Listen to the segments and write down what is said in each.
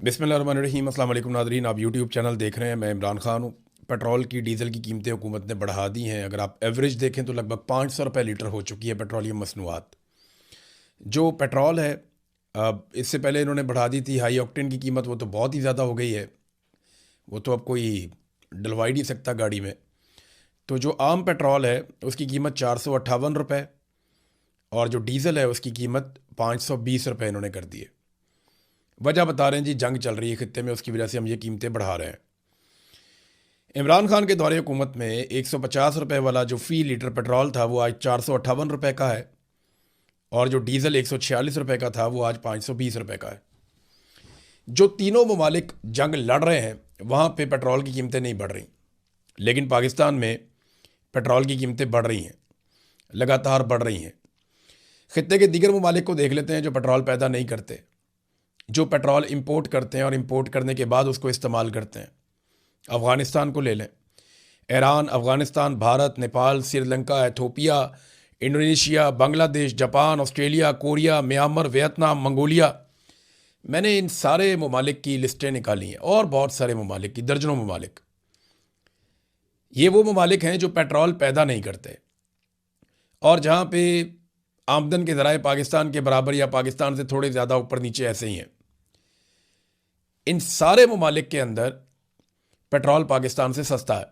बिस्मिल्लाहिर्रहमानिर्रहीम। अस्सलाम वालेकुम नाज़रीन, आप यूट्यूब चैनल देख रहे हैं। मैं इमरान खान हूँ। पेट्रोल की डीज़ल की कीमतें हुकूमत ने बढ़ा दी हैं। अगर आप एवरेज देखें तो लगभग 500 रुपये लीटर हो चुकी है पेट्रोलियम मसनूआत। जो पेट्रोल है, अब इससे पहले इन्होंने बढ़ा दी थी हाई ऑक्टेन की कीमत, वो तो बहुत ही ज़्यादा हो गई है। वो तो अब कोई डलवा ही नहीं सकता गाड़ी में। तो जो आम पेट्रोल है उसकी कीमत 458 रुपये और जो डीज़ल है उसकी कीमत 520 रुपये इन्होंने कर दी है। वजह बता रहे हैं जी, जंग चल रही है खित्ते में, उसकी वजह से हम ये कीमतें बढ़ा रहे हैं। इमरान खान के दौरे हुकूमत में 150 रुपये वाला जो फ़ी लीटर पेट्रोल था वो आज 458 रुपये का है और जो डीज़ल 146 रुपये का था वो आज 520 रुपये का है। जो तीनों ममालिक जंग लड़ रहे हैं वहाँ पे पेट्रोल की कीमतें नहीं बढ़ रही, लेकिन पाकिस्तान में पेट्रोल की कीमतें बढ़ रही हैं, लगातार बढ़ रही हैं। खित्ते के दीगर ममालिक को देख लेते हैं जो पेट्रोल पैदा नहीं करते, जो पेट्रोल इंपोर्ट करते हैं और इंपोर्ट करने के बाद उसको इस्तेमाल करते हैं। अफ़गानिस्तान को ले लें। Iran, Afghanistan, Bharat, Nepal, Sri Lanka, Ethiopia, Indonesia, Bangladesh, Japan, Australia, Korea, Myanmar, Vietnam, Mongolia. मैंने इन सारे ममालिक की लिस्टें निकाली हैं और बहुत सारे ममालिक की, दर्जनों ममालिक। ये वो ममालिक हैं जो पेट्रोल पैदा नहीं करते और जहाँ पे आमदन के ज़राए पाकिस्तान के बराबर या पाकिस्तान से थोड़े ज़्यादा ऊपर नीचे ऐसे ही हैं। इन सारे ममालिक के अंदर पेट्रोल पाकिस्तान से सस्ता है।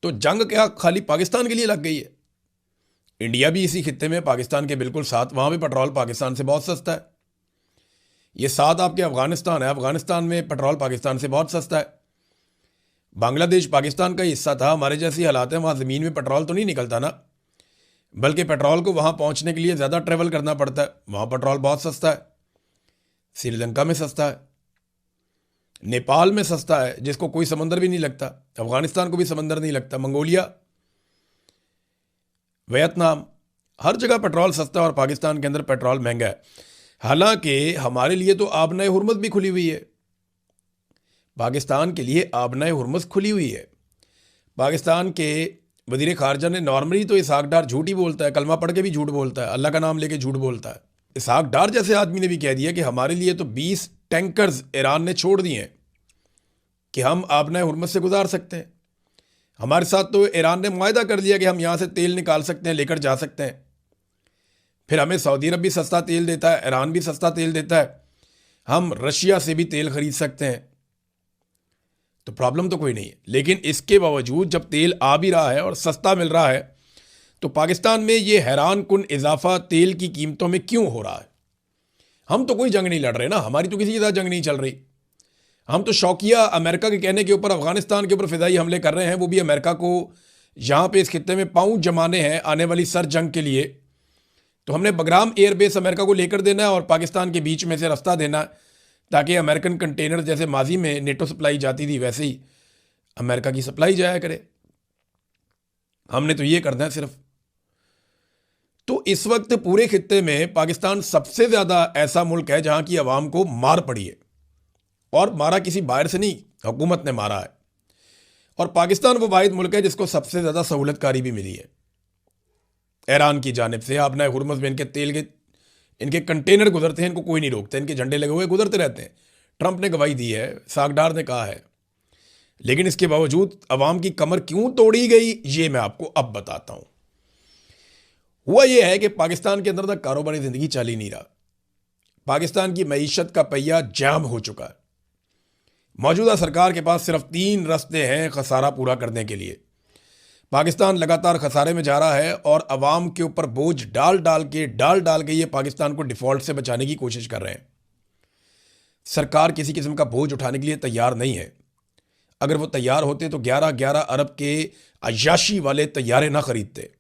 तो जंग क्या खाली पाकिस्तान के लिए लग गई है? इंडिया भी इसी खित्ते में पाकिस्तान के बिल्कुल साथ, वहाँ भी पेट्रोल पाकिस्तान से बहुत सस्ता है। ये साथ आपके अफ़गानिस्तान है, अफ़गानिस्तान में पेट्रोल पाकिस्तान से बहुत सस्ता है। बांग्लादेश पाकिस्तान का हिस्सा था, हमारे जैसी हालात हैं, वहाँ ज़मीन में पेट्रोल तो नहीं निकलता ना, बल्कि पेट्रोल को वहाँ पहुँचने के लिए ज़्यादा ट्रेवल करना पड़ता है। वहाँ पेट्रोल बहुत सस्ता है। श्रीलंका में सस्ता है, नेपाल में सस्ता है जिसको कोई समंदर भी नहीं लगता, अफ़गानिस्तान को भी समंदर नहीं लगता, मंगोलिया, वियतनाम, हर जगह पेट्रोल सस्ता है और पाकिस्तान के अंदर पेट्रोल महंगा है। हालांकि हमारे लिए तो आबनाए हुर्मुज़ भी खुली हुई है। पाकिस्तान के लिए आबनाए हुर्मुज़ खुली हुई है। पाकिस्तान के वज़ीर ख़ारजा ने नॉर्मली तो इसहाक डार झूठ ही बोलता है, कलमा पढ़ के भी झूठ बोलता है, अल्लाह का नाम लेके झूठ बोलता है। इसहाक डार जैसे आदमी ने भी कह दिया कि हमारे लिए तो 20 टैंकर्स ईरान ने छोड़ दिए हैं कि हम आबनाए हुर्मुज़ से गुजार सकते हैं। हमारे साथ तो ईरान ने मुआहदा कर लिया कि हम यहाँ से तेल निकाल सकते हैं, लेकर जा सकते हैं। फिर हमें सऊदी अरब भी सस्ता तेल देता है, ईरान भी सस्ता तेल देता है, हम रशिया से भी तेल खरीद सकते हैं। तो प्रॉब्लम तो कोई नहीं है। लेकिन इसके बावजूद जब तेल आ भी रहा है और सस्ता मिल रहा है तो पाकिस्तान में ये हैरान कुन इजाफा तेल की कीमतों में क्यों हो रहा है? हम तो कोई जंग नहीं लड़ रहे ना, हमारी तो किसी के साथ जंग नहीं चल रही। हम तो शौकिया अमेरिका के कहने के ऊपर अफगानिस्तान के ऊपर फिदाई हमले कर रहे हैं, वो भी अमेरिका को यहाँ पे इस खित्ते में पाँव जमाने हैं आने वाली सर जंग के लिए। तो हमने बगराम एयरबेस अमेरिका को लेकर देना है और पाकिस्तान के बीच में से रास्ता देना है ताकि अमेरिकन कंटेनर जैसे माजी में नेटो सप्लाई जाती थी वैसे ही अमेरिका की सप्लाई जाया करे। हमने तो ये करना है सिर्फ। तो इस वक्त पूरे खित्ते में पाकिस्तान सबसे ज़्यादा ऐसा मुल्क है जहाँ की आवाम को मार पड़ी है, और मारा किसी बाहर से नहीं, हुकूमत ने मारा है। और पाकिस्तान वो वाहिद मुल्क है जिसको सबसे ज़्यादा सहूलतकारी भी मिली है ईरान की जानिब से। आपने हुर्मुज़ में इनके तेल के इनके कंटेनर गुजरते हैं, इनको कोई नहीं रोकता, इनके झंडे लगे हुए गुजरते रहते हैं। ट्रंप ने गवाही दी है, सागडार ने कहा है। लेकिन इसके बावजूद अवाम की कमर क्यों तोड़ी गई ये मैं आपको अब बताता हूँ। हुआ यह है कि पाकिस्तान के अंदर तक कारोबारी ज़िंदगी चल ही नहीं रहा। पाकिस्तान की मईशत का पहिया जाम हो चुका है। मौजूदा सरकार के पास सिर्फ 3 रास्ते हैं खसारा पूरा करने के लिए। पाकिस्तान लगातार खसारे में जा रहा है और अवाम के ऊपर बोझ डाल डाल के ये पाकिस्तान को डिफ़ॉल्ट से बचाने की कोशिश कर रहे हैं। सरकार किसी किस्म का बोझ उठाने के लिए तैयार नहीं है। अगर वो तैयार होते तो 11-11 अरब के अय्याशी वाले तैयारे ना खरीदते।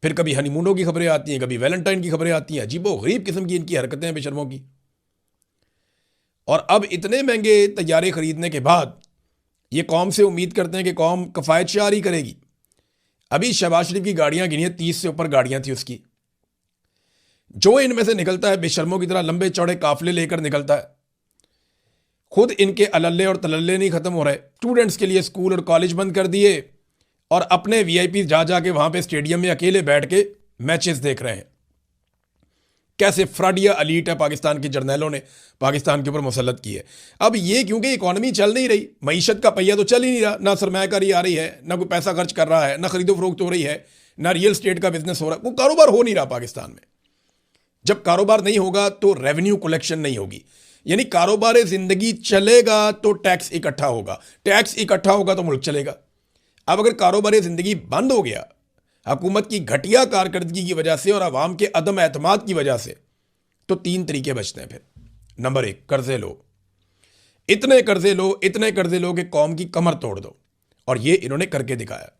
फिर कभी हनीमूनों की खबरें आती हैं, कभी वैलेंटाइन की खबरें आती हैं। अजीबो गरीब किस्म की इनकी हरकतें हैं बेशर्मों की। और अब इतने महंगे तैयारे खरीदने के बाद ये कौम से उम्मीद करते हैं कि कौम कफ़ायत शारी करेगी। अभी शहबाज शरीफ की गाड़ियां गिनी है, 30 से ऊपर गाड़ियां थी उसकी। जो इनमें से निकलता है बेशर्मों की तरह लंबे चौड़े काफिले लेकर निकलता है। खुद इनके अलल्ले और तलल्ले नहीं खत्म हो रहे। स्टूडेंट्स के लिए स्कूल और कॉलेज बंद कर दिए और अपने वीआईपी जा जाके वहां पे स्टेडियम में अकेले बैठ के मैचेस देख रहे हैं। कैसे फ्रॉडिया अलीट है पाकिस्तान के जर्नैलों ने पाकिस्तान के ऊपर मुसल्लत की है। अब ये क्योंकि इकॉनमी चल नहीं रही, मईशत का पहिया तो चल ही नहीं रहा, ना सरमायाकारी आ रही है, ना कोई पैसा खर्च कर रहा है, ना खरीदो फरोख्त हो रही है, ना रियल स्टेट का बिजनेस हो रहा है, कोई कारोबार हो नहीं रहा पाकिस्तान में। जब कारोबार नहीं होगा तो रेवेन्यू कलेक्शन नहीं होगी, यानी कारोबार जिंदगी चलेगा तो टैक्स इकट्ठा होगा, टैक्स इकट्ठा होगा तो मुल्क चलेगा। अब अगर कारोबार जिंदगी बंद हो गया हुकूमत की घटिया कारकर्दगी की वजह से और आवाम के अदम एतमाद की वजह से, तो 3 तरीके बचते हैं फिर। नंबर 1, कर्जे लो, इतने कर्जे लो, इतने कर्जे लो कि कौम की कमर तोड़ दो, और ये इन्होंने करके दिखाया।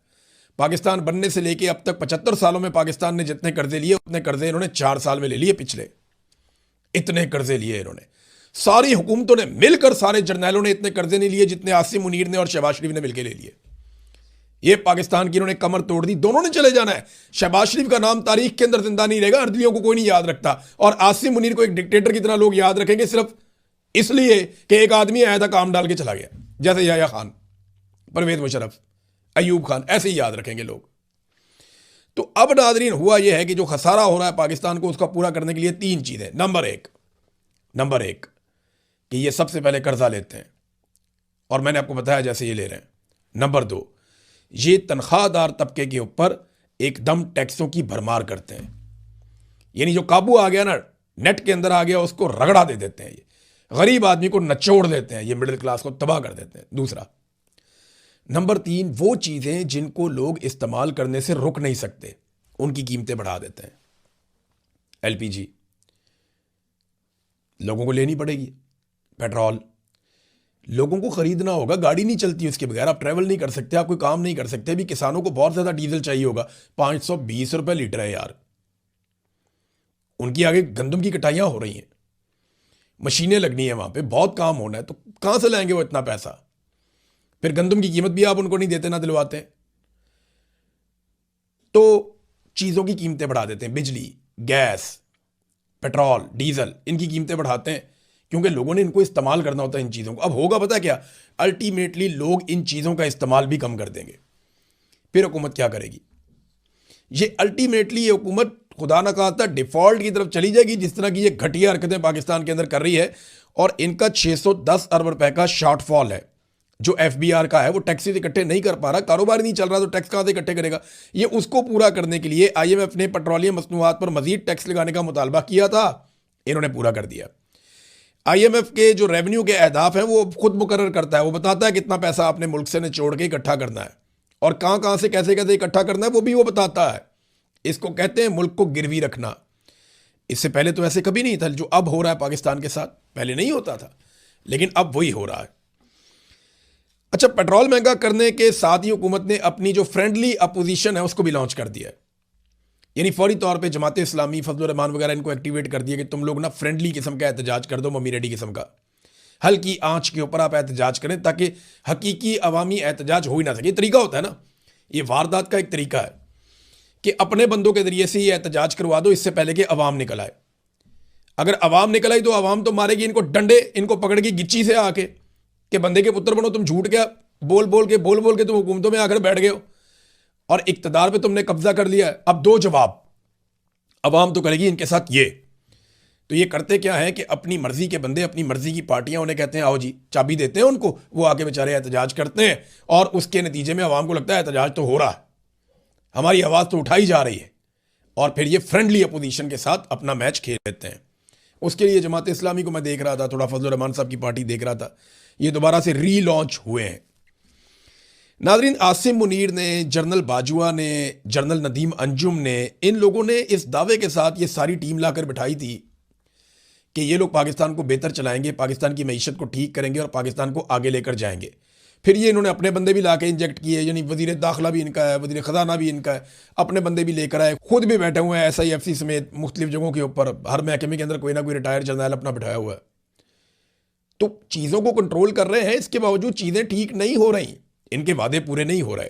पाकिस्तान बनने से लेके अब तक 75 सालों में पाकिस्तान ने जितने कर्जे लिए उतने कर्जे इन्होंने 4 साल में ले लिए पिछले, इतने कर्जे लिए इन्होंने। सारी हुकूमतों ने मिलकर, सारे जर्नैलों ने इतने कर्जे नहीं लिए जितने आसिम मुनीर ने और शहबाज शरीफ ने मिलकर ले लिए। ये पाकिस्तान की इन्होंने कमर तोड़ दी, दोनों ने चले जाना है। शहबाज शरीफ का नाम तारीख के अंदर जिंदा नहीं रहेगा, अर्दलियों को कोई नहीं याद रखता, और आसिम मुनीर को एक डिक्टेटर की तरह लोग याद रखेंगे सिर्फ इसलिए कि एक आदमी आया था काम डाल के चला गया, जैसे याया खान, परवेज मुशर्रफ, अयूब खान, ऐसे ही याद रखेंगे लोग। तो अब नाज़रीन हुआ यह है कि जो खसारा हो रहा है पाकिस्तान को, उसका पूरा करने के लिए 3 चीजें। नंबर एक कि ये सबसे पहले कर्जा लेते हैं, और मैंने आपको बताया जैसे ये ले रहे हैं। नंबर 2, ये तनख्वाहदार तबके के ऊपर एकदम टैक्सों की भरमार करते हैं, यानी जो काबू आ गया ना, नेट के अंदर आ गया, उसको रगड़ा दे देते हैं। ये गरीब आदमी को नचोड़ देते हैं, ये मिडिल क्लास को तबाह कर देते हैं। दूसरा, नंबर 3, वो चीजें जिनको लोग इस्तेमाल करने से रुक नहीं सकते, उनकी कीमतें बढ़ा देते हैं। एलपीजी लोगों को लेनी पड़ेगी, पेट्रोल लोगों को खरीदना होगा, गाड़ी नहीं चलती उसके बगैर, आप ट्रैवल नहीं कर सकते, आप कोई काम नहीं कर सकते। अभी किसानों को बहुत ज्यादा डीजल चाहिए होगा, 520 रुपए लीटर है यार, उनकी आगे गंदम की कटाइयां हो रही हैं, मशीनें लगनी है वहां पे, बहुत काम होना है, तो कहां से लाएंगे वो इतना पैसा? फिर गंदम की कीमत भी आप उनको नहीं देते, ना दिलवाते, तो चीजों की कीमतें बढ़ा देते हैं। बिजली, गैस, पेट्रोल, डीजल, इनकी कीमतें बढ़ाते हैं क्योंकि लोगों ने इनको इस्तेमाल करना होता है इन चीज़ों को। अब होगा पता क्या, अल्टीमेटली लोग इन चीज़ों का इस्तेमाल भी कम कर देंगे, फिर हुकूमत क्या करेगी? ये अल्टीमेटली ये हुकूमत खुदा ना खास्ता डिफॉल्ट की तरफ चली जाएगी, जिस तरह की ये घटिया हरकतें पाकिस्तान के अंदर कर रही है। और इनका 610 अरब रुपए का शॉर्टफॉल है जो एफबीआर का है, वो टैक्सेस इकट्ठे नहीं कर पा रहा, कारोबार नहीं चल रहा, तो टैक्स कहां से इकट्ठे करेगा? ये उसको पूरा करने के लिए IMF ने पेट्रोलियम मसनूआत पर मजीद टैक्स लगाने का मुतालबा किया था, इन्होंने पूरा कर दिया। IMF के जो रेवेन्यू के अहदाफ हैं वो खुद मुकर्रर करता है, वो बताता है कितना पैसा आपने मुल्क से निचोड़ के इकट्ठा करना है और कहां कहां से कैसे कैसे इकट्ठा करना है, वो भी वो बताता है। इसको कहते हैं मुल्क को गिरवी रखना। इससे पहले तो ऐसे कभी नहीं था, जो अब हो रहा है पाकिस्तान के साथ, पहले नहीं होता था, लेकिन अब वही हो रहा है। अच्छा, पेट्रोल महंगा करने के साथ ही हुकूमत ने अपनी जो फ्रेंडली अपोजिशन है उसको भी लॉन्च कर दिया है, यानी फौरी तौर पे जमात इस्लामी, फजलुर रहमान वगैरह इनको एक्टिवेट कर दिया कि तुम लोग ना फ्रेंडली किस्म का एहतजाज कर दो, मम्मी डैडी किस्म का, हल्की आंच के ऊपर आप एहतजाज करें ताकि हकीकी अवामी एहतजाज हो ही ना सके। तरीका होता है ना, ये वारदात का एक तरीका है कि अपने बंदों के जरिए से ये एहतजाज करवा दो इससे पहले कि अवाम निकल आए। अगर अवाम निकल आई तो अवाम तो मारेगी इनको डंडे, इनको पकड़ के गिच्ची से आके कि बंदे के पुत्र बनो, तुम झूठ क्या बोल बोल के तुम हुकूमतों में आकर बैठ गए हो और इक्तदार पे तुमने कब्जा कर लिया है। अब दो जवाब अवाम तो करेगी इनके साथ ये। तो ये करते क्या है कि अपनी मर्जी के बंदे, अपनी मर्जी की पार्टियां उन्हें कहते हैं आओ जी, चाबी देते हैं उनको, वो आके बेचारे एहतजाज करते हैं और उसके नतीजे में अवाम को लगता है एहतजाज तो हो रहा है, हमारी आवाज़ तो उठाई जा रही है, और फिर ये फ्रेंडली अपोजिशन के साथ अपना मैच खेल लेते हैं। उसके लिए जमात इस्लामी को मैं देख रहा था, थोड़ा फजलुर रहमान साहब की पार्टी देख रहा था, ये दोबारा से रीलॉन्च हुए हैं। नाज़रीन, आसिम मुनीर ने, जनरल बाजुआ ने, जनरल नदीम अंजुम ने, इन लोगों ने इस दावे के साथ ये सारी टीम लाकर बिठाई थी कि ये लोग पाकिस्तान को बेहतर चलाएंगे, पाकिस्तान की मईशत को ठीक करेंगे और पाकिस्तान को आगे लेकर जाएंगे। फिर ये इन्होंने अपने बंदे भी लाके इंजेक्ट किए, यानी वजीर दाखिला भी इनका है, वजीर ख़जाना भी इनका है, अपने बंदे भी लेकर आए, खुद भी बैठे हुए हैं SIFC समेत मुख्तलिफ जगहों के ऊपर, हर महकमे के अंदर कोई ना कोई रिटायर्ड जर्नल अपना बिठाया हुआ है। तो चीज़ों को कंट्रोल कर रहे हैं, इसके बावजूद चीज़ें ठीक नहीं हो रही, इनके वादे पूरे नहीं हो रहे,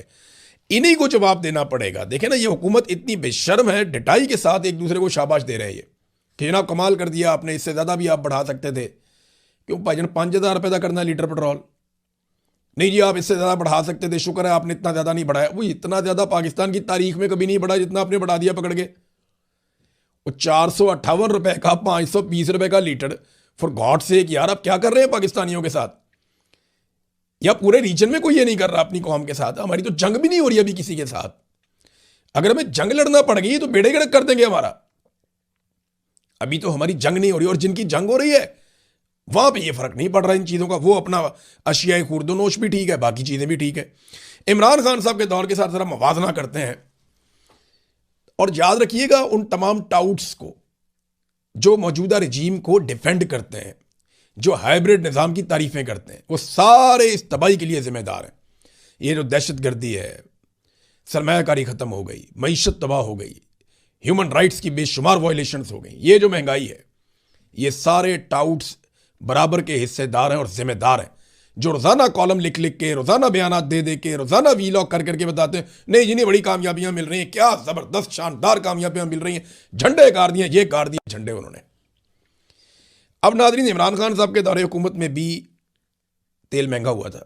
इन्हीं को जवाब देना पड़ेगा। देखें ना, ये हुकूमत इतनी बेशर्म है, डिटाई के साथ एक दूसरे को शाबाश दे रहे हैं ये कि जनाब कमाल कर दिया आपने, इससे ज़्यादा भी आप बढ़ा सकते थे। क्यों भाईजान, 5,000 रुपये का करना है लीटर पेट्रोल? नहीं जी, आप इससे ज़्यादा बढ़ा सकते थे, शुक्र है आपने इतना ज़्यादा नहीं बढ़ाया। वो इतना ज़्यादा पाकिस्तान की तारीख में कभी नहीं बढ़ा जितना आपने बढ़ा दिया पकड़ के। वो 458 रुपए का, 520 रुपए का लीटर। फॉर गॉड सेक यार, आप क्या कर रहे हैं पाकिस्तानियों के साथ? या पूरे रीजन में कोई ये नहीं कर रहा अपनी कौम के साथ? हमारी तो जंग भी नहीं हो रही अभी किसी के साथ। अगर हमें जंग लड़ना पड़ गई तो बेड़े गड़क कर देंगे हमारा। अभी तो हमारी जंग नहीं हो रही, और जिनकी जंग हो रही है वहां पे ये फर्क नहीं पड़ रहा इन चीजों का। वो अपना अशियाए खुर्दोनोश भी ठीक है, बाकी चीजें भी ठीक है। इमरान खान साहब के दौर के साथ जरा मवाजना करते हैं, और याद रखिएगा उन तमाम टाउट्स को जो मौजूदा रजीम को डिफेंड करते हैं, जो हाइब्रिड निज़ाम की तारीफें करते हैं, वो सारे इस तबाही के लिए जिम्मेदार हैं। ये जो दहशत गर्दी है, सरमायाकारी ख़त्म हो गई, मईशत तबाह हो गई, ह्यूमन राइट्स की बेशुमार वायलेशंस हो गई, ये जो महंगाई है, ये सारे टाउट्स बराबर के हिस्सेदार हैं और जिम्मेदार हैं, जो रोज़ाना कॉलम लिख लिख के, रोज़ाना बयानात दे दे के, रोज़ाना वीलॉग कर करके बताते हैं नहीं जिन्हें बड़ी कामयाबियां मिल रही हैं, क्या ज़बरदस्त शानदार कामयाबियां मिल रही हैं, झंडे गाड़ दिए, ये गाड़ दिए झंडे उन्होंने। अब नाज़रीन, इमरान खान साहब के दौरे हुकूमत में भी तेल महंगा हुआ था,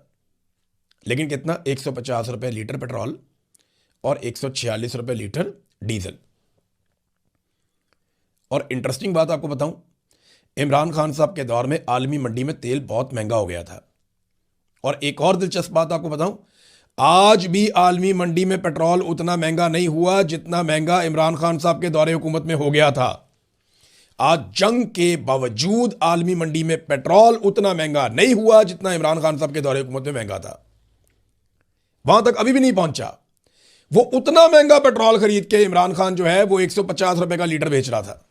लेकिन कितना? 150 रुपये लीटर पेट्रोल और 146 रुपये लीटर डीजल। और इंटरेस्टिंग बात आपको बताऊं, इमरान खान साहब के दौर में आलमी मंडी में तेल बहुत महंगा हो गया था। और एक और दिलचस्प बात आपको बताऊं, आज भी आलमी मंडी में पेट्रोल उतना महंगा नहीं हुआ जितना महंगा इमरान खान साहब के दौरे हुकूमत में हो गया था। आज जंग के बावजूद आलमी मंडी में पेट्रोल उतना महंगा नहीं हुआ जितना इमरान खान साहब के दौरे हुकूमत में महंगा था। वहां तक अभी भी नहीं पहुंचा। वो उतना महंगा पेट्रोल खरीद के इमरान खान जो है वो 150 रुपए का लीटर बेच रहा था,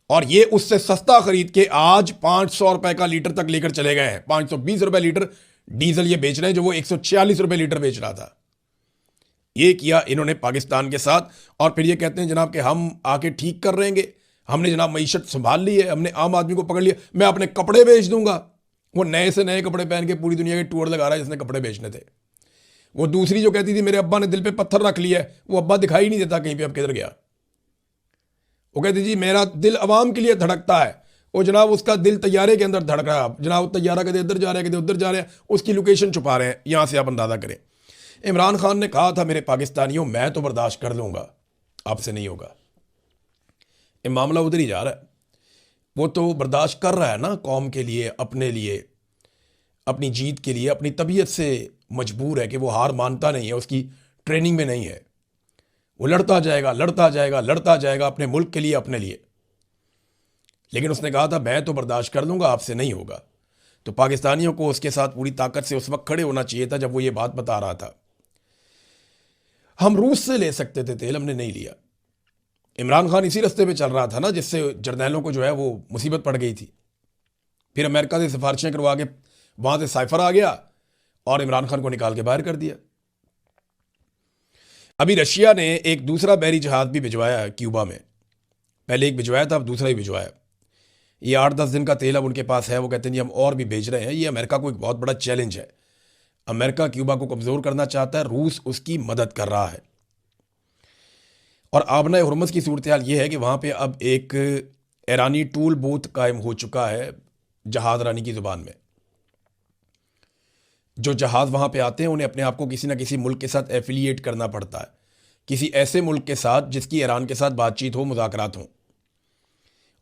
और ये उससे सस्ता खरीद के आज 500 रुपए का लीटर तक लेकर चले गए हैं। 520 रुपए लीटर डीजल ये बेच रहे हैं, जो वो 146 रुपए लीटर बेच रहा था। ये किया इन्होंने पाकिस्तान के साथ, और फिर ये कहते हैं जनाब कि हम आके ठीक कर रहेंगे, हमने जनाब मईशत संभाल ली है, हमने आम आदमी को पकड़ लिया, मैं अपने कपड़े बेच दूंगा। वो नए से नए कपड़े पहन के पूरी दुनिया के टूर लगा रहा है जिसने कपड़े बेचने थे। वो दूसरी जो कहती थी मेरे अब्बा ने दिल पे पत्थर रख लिया है, वो अब्बा दिखाई नहीं देता कहीं पे, अब किधर गया? वो कहती जी मेरा दिल अवाम के लिए धड़कता है, वो जनाब उसका दिल तैयारे के अंदर धड़क रहा है, जनाब तैयारा कदे इधर जा रहा है कदे उधर जा रहे हैं, उसकी लोकेशन छुपा रहे हैं। यहां से आप अंदाजा करें। इमरान खान ने कहा था मेरे पाकिस्तानियों मैं तो बर्दाश्त कर लूंगा, आपसे नहीं होगा। ये मामला उधर ही जा रहा है। वो तो बर्दाश्त कर रहा है ना, कौम के लिए, अपने लिए, अपनी जीत के लिए, अपनी तबीयत से मजबूर है कि वो हार मानता नहीं है, उसकी ट्रेनिंग में नहीं है। वो लड़ता जाएगा लड़ता जाएगा लड़ता जाएगा अपने मुल्क के लिए, अपने लिए। लेकिन उसने कहा था मैं तो बर्दाश्त कर लूंगा, आपसे नहीं होगा। तो पाकिस्तानियों को उसके साथ पूरी ताकत से उस वक्त खड़े होना चाहिए था जब वो ये बात बता रहा था। हम रूस से ले सकते थे तेल, हमने नहीं लिया। इमरान खान इसी रास्ते पे चल रहा था ना जिससे जर्नैलों को जो है वो मुसीबत पड़ गई थी। फिर अमेरिका से सिफारिशें करवा के वहां से साइफर आ गया और इमरान खान को निकाल के बाहर कर दिया। अभी रशिया ने एक दूसरा बहरी जहाज भी भिजवाया क्यूबा में। पहले एक भिजवाया था, अब दूसरा ही भिजवाया। ये 8-10 दिन का तेल अब उनके पास है। वो कहते हैं जी हम और भी भेज रहे हैं। ये अमेरिका को एक बहुत बड़ा चैलेंज है। अमेरिका क्यूबा को कमज़ोर करना चाहता है, रूस उसकी मदद कर रहा है। और आबना हुर्मुज़ की सूरत हाल ये है कि वहाँ पे अब एक ईरानी टूल बूथ कायम हो चुका है जहाज़ रानी की ज़ुबान में। जो जहाज़ वहाँ पे आते हैं उन्हें अपने आप को किसी ना किसी मुल्क के साथ एफिलिएट करना पड़ता है, किसी ऐसे मुल्क के साथ जिसकी ईरान के साथ बातचीत हो, मुज़ाकरात हों,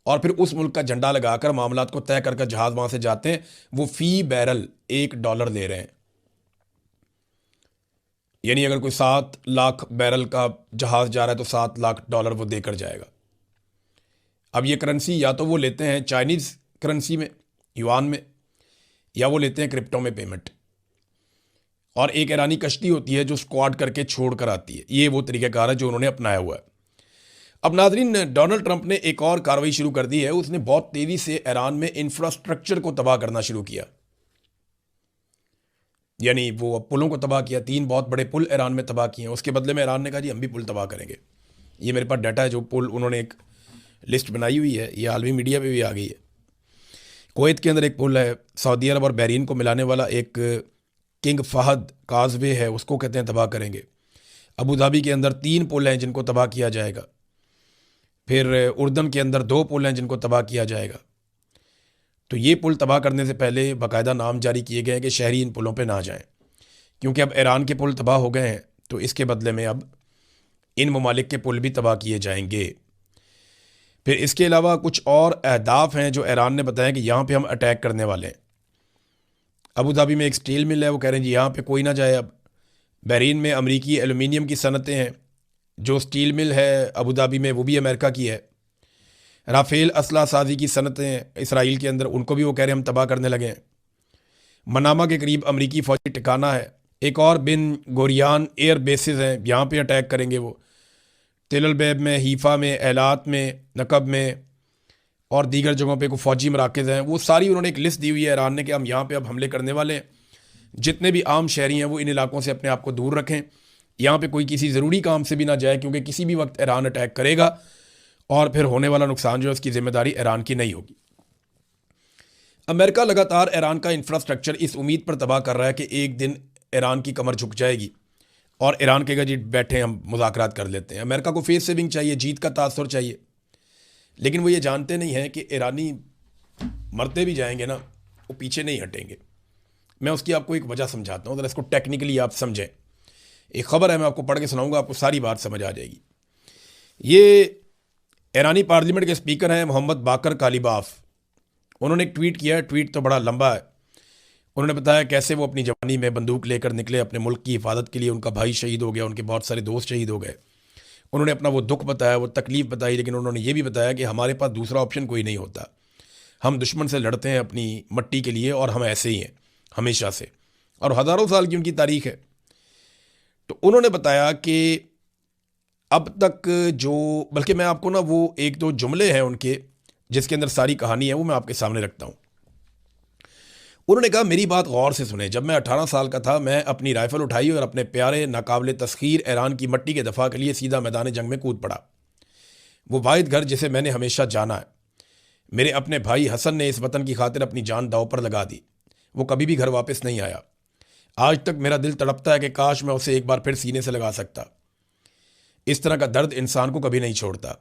और फिर उस मुल्क का झंडा लगाकर मामलात को तय कर जहाज़ वहाँ से जाते हैं। वो फ़ी बैरल $1 दे रहे हैं। यानी अगर कोई 7 लाख बैरल का जहाज़ जा रहा है तो $7 लाख वो देकर जाएगा। अब ये करेंसी या तो वो लेते हैं चाइनीज़ करेंसी में, युआन में, या वो लेते हैं क्रिप्टो में पेमेंट। और एक ईरानी कश्ती होती है जो स्क्वाड करके छोड़ कर आती है। ये वो तरीक़ाकार है जो उन्होंने अपनाया हुआ है। अब नाज़रीन, डोनाल्ड ट्रंप ने एक और कार्रवाई शुरू कर दी है। उसने बहुत तेज़ी से ईरान में इंफ्रास्ट्रक्चर को तबाह करना शुरू किया। यानी वो पुलों को तबाह किया। 3 बहुत बड़े पुल ईरान में तबाह किए हैं। उसके बदले में ईरान ने कहा जी हम भी पुल तबाह करेंगे। ये मेरे पास डाटा है, जो पुल उन्होंने एक लिस्ट बनाई हुई है, ये आलमी मीडिया पे भी आ गई है। कुवैत के अंदर एक पुल है, सऊदी अरब और बहरीन को मिलाने वाला एक किंग फहद काजवे है, उसको कहते हैं तबाह करेंगे। अबू धाबी के अंदर 3 पुल हैं जिनको तबाह किया जाएगा। फिर उर्दन के अंदर 2 पुल हैं जिनको तबाह किया जाएगा। तो ये पुल तबाह करने से पहले बाकायदा नाम जारी किए गए हैं कि शहरी इन पुलों पे ना जाएं, क्योंकि अब ईरान के पुल तबाह हो गए हैं तो इसके बदले में अब इन ममालिक के पुल भी तबाह किए जाएंगे। फिर इसके अलावा कुछ और अहदाफ हैं जो ईरान ने बताया कि यहाँ पे हम अटैक करने वाले हैं। अबू धाबी में एक स्टील मिल है, वो कह रहे हैं जी यहाँ पे कोई ना जाए। अब बहरीन में अमरीकी एलुमिनियम की सनतें हैं, जो स्टील मिल है अबू धाबी में वो भी अमेरिका की है। राफेल असला साजी की सनतें इसराइल के अंदर, उनको भी वो कह रहे हैं हम तबाह करने लगे हैं। मनामा के करीब अमरीकी फ़ौजी ठिकाना है। एक और बिन गोरियान एयर बेसिस हैं, यहाँ पे अटैक करेंगे वो। तेल अबैब में, हीफ़ा में, एलात में, नकब में और दीगर जगहों पे कोई फ़ौजी मराकज़ हैं। वो सारी उन्होंने एक लिस्ट दी हुई है ईरान ने कि हम यहाँ पे अब हमले करने वाले हैं। जितने भी आम शहरी हैं वो इन इलाकों से अपने आप को दूर रखें, यहाँ पे कोई किसी ज़रूरी काम से भी ना जाए, क्योंकि किसी भी वक्त ईरान अटैक करेगा और फिर होने वाला नुकसान जो है उसकी ज़िम्मेदारी ईरान की नहीं होगी। अमेरिका लगातार ईरान का इंफ्रास्ट्रक्चर इस उम्मीद पर तबाह कर रहा है कि एक दिन ईरान की कमर झुक जाएगी और ईरान कहेगा जी बैठे हम मुज़ाकरात कर लेते हैं। अमेरिका को फेस सेविंग चाहिए, जीत का तासुर चाहिए, लेकिन वो ये जानते नहीं हैं कि ईरानी मरते भी जाएंगे ना, वो पीछे नहीं हटेंगे। मैं उसकी आपको एक वजह समझाता हूँ, ज़रा इसको टेक्निकली आप समझें। एक ख़बर है, मैं आपको पढ़ के सुनाऊंगा, आपको सारी बात समझ आ जाएगी। ये ईरानी पार्लियामेंट के स्पीकर हैं मोहम्मद बाकर कालीबाफ। उन्होंने एक ट्वीट किया है, ट्वीट तो बड़ा लंबा है। उन्होंने बताया कैसे वो अपनी जवानी में बंदूक लेकर निकले अपने मुल्क की हिफाजत के लिए। उनका भाई शहीद हो गया, उनके बहुत सारे दोस्त शहीद हो गए। उन्होंने अपना वो दुख बताया, वो तकलीफ़ बताई, लेकिन उन्होंने ये भी बताया कि हमारे पास दूसरा ऑप्शन कोई नहीं होता। हम दुश्मन से लड़ते हैं अपनी मट्टी के लिए और हम ऐसे ही हैं हमेशा से, और हज़ारों साल की उनकी तारीख है। तो उन्होंने बताया कि अब तक जो, बल्कि मैं आपको ना वो एक दो जुमले हैं उनके जिसके अंदर सारी कहानी है वो मैं आपके सामने रखता हूँ। उन्होंने कहा मेरी बात गौर से सुने, जब मैं 18 साल का था मैं अपनी राइफ़ल उठाई और अपने प्यारे नाकाबिले तस्खीर ईरान की मट्टी के दफ़ा के लिए सीधा मैदान जंग में कूद पड़ा। वो वाहिद घर जिसे मैंने हमेशा जाना है। मेरे अपने भाई हसन ने इस वतन की खातिर अपनी जान दाव पर लगा दी। वो कभी भी घर वापस नहीं आया। आज तक मेरा दिल तड़पता है कि काश मैं उसे एक बार फिर सीने से लगा सकता। इस तरह का दर्द इंसान को कभी नहीं छोड़ता।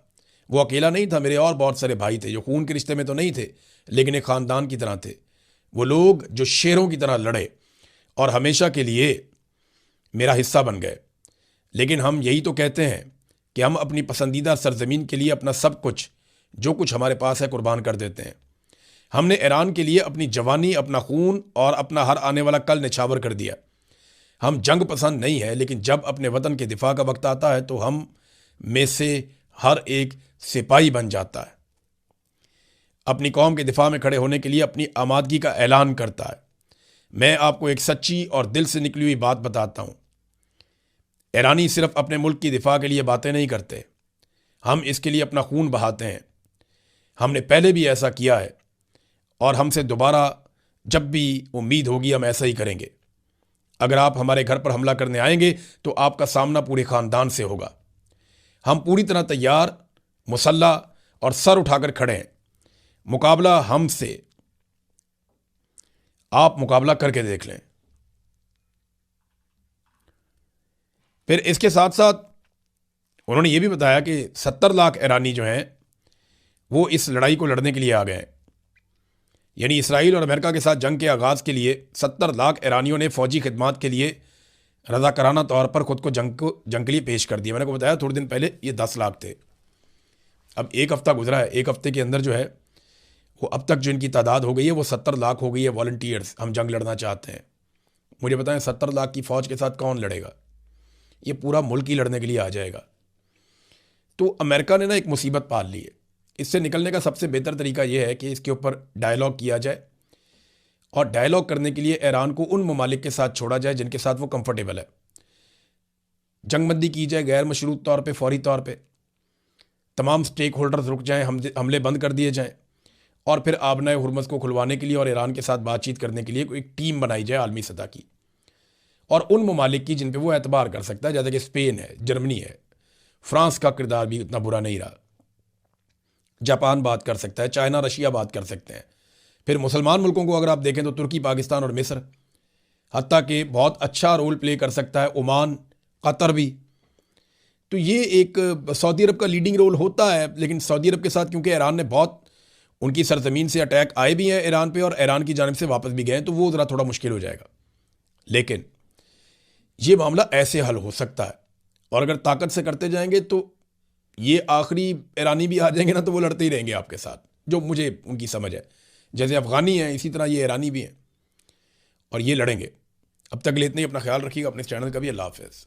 वो अकेला नहीं था, मेरे और बहुत सारे भाई थे जो खून के रिश्ते में तो नहीं थे लेकिन एक ख़ानदान की तरह थे। वो लोग जो शेरों की तरह लड़े और हमेशा के लिए मेरा हिस्सा बन गए। लेकिन हम यही तो कहते हैं कि हम अपनी पसंदीदा सरजमीन के लिए अपना सब कुछ, जो कुछ हमारे पास है, कुर्बान कर देते हैं। हमने ईरान के लिए अपनी जवानी, अपना खून और अपना हर आने वाला कल निछावर कर दिया। हम जंग पसंद नहीं है, लेकिन जब अपने वतन के दिफा का वक्त आता है तो हम में से हर एक सिपाही बन जाता है, अपनी कौम के दिफा में खड़े होने के लिए अपनी आमादगी का ऐलान करता है। मैं आपको एक सच्ची और दिल से निकली हुई बात बताता हूँ, ईरानी सिर्फ अपने मुल्क की दिफा के लिए बातें नहीं करते, हम इसके लिए अपना खून बहाते हैं। हमने पहले भी ऐसा किया है और हमसे दोबारा जब भी उम्मीद होगी हम ऐसा ही करेंगे। अगर आप हमारे घर पर हमला करने आएंगे तो आपका सामना पूरे ख़ानदान से होगा। हम पूरी तरह तैयार, मुसल्ला और सर उठाकर खड़े हैं। मुकाबला हमसे, आप मुकाबला करके देख लें। फिर इसके साथ साथ उन्होंने ये भी बताया कि 70 लाख ईरानी जो हैं वो इस लड़ाई को लड़ने के लिए आ गए हैं। यानी इसराइल और अमेरिका के साथ जंग के आगाज़ के लिए 70 लाख ईरानियों ने फ़ौजी खिदमात के लिए रज़ाकाराना तौर पर ख़ुद को जंग के लिए पेश कर दिया। मैंने को बताया थोड़े दिन पहले ये 10 लाख थे। अब एक हफ़्ता गुजरा है, एक हफ़्ते के अंदर जो है वो अब तक जो इनकी तादाद हो गई है वो 70 लाख हो गई है। वॉलंटियर्स, हम जंग लड़ना चाहते हैं। मुझे बताएं 70 लाख की फ़ौज के साथ कौन लड़ेगा? ये पूरा मुल्क ही लड़ने के लिए आ जाएगा। तो अमेरिका ने ना एक मुसीबत पाल ली है। इससे निकलने का सबसे बेहतर तरीका यह है कि इसके ऊपर डायलॉग किया जाए, और डायलॉग करने के लिए ईरान को उन ममालिक के साथ छोड़ा जाए जिनके साथ वो कंफर्टेबल है। जंगबंदी की जाए गैर मशरूत तौर पे, फौरी तौर पे। तमाम स्टेक होल्डर्स रुक जाएं, हमले बंद कर दिए जाएं, और फिर आबनाए हुर्मुज़ को खुलवाने के लिए और ईरान के साथ बातचीत करने के लिए कोई एक टीम बनाई जाए आलमी सतह की, और उन ममालिक की जिन पे वो एतबार कर सकता है, जैसे कि स्पेन है, जर्मनी है, फ्रांस का किरदार भी उतना बुरा नहीं रहा, जापान बात कर सकता है, चाइना रशिया बात कर सकते हैं। फिर मुसलमान मुल्कों को अगर आप देखें तो तुर्की, पाकिस्तान और मिस्र, हत्ता कि बहुत अच्छा रोल प्ले कर सकता है ओमान, कतर भी। तो ये एक सऊदी अरब का लीडिंग रोल होता है, लेकिन सऊदी अरब के साथ क्योंकि ईरान ने बहुत, उनकी सरजमीन से अटैक आए भी हैं ईरान पे और ईरान की जानिब से वापस भी गए हैं, तो वो ज़रा थोड़ा मुश्किल हो जाएगा। लेकिन ये मामला ऐसे हल हो सकता है, और अगर ताकत से करते जाएंगे तो ये आखिरी ईरानी भी आ जाएंगे ना तो वो लड़ते ही रहेंगे आपके साथ, जो मुझे उनकी समझ है। जैसे अफ़गानी हैं इसी तरह ये ईरानी भी हैं और ये लड़ेंगे। अब तक के लिए इतना ही, अपना ख्याल रखिएगा, अपने चैनल का भी। अल्लाह हाफ़िज़।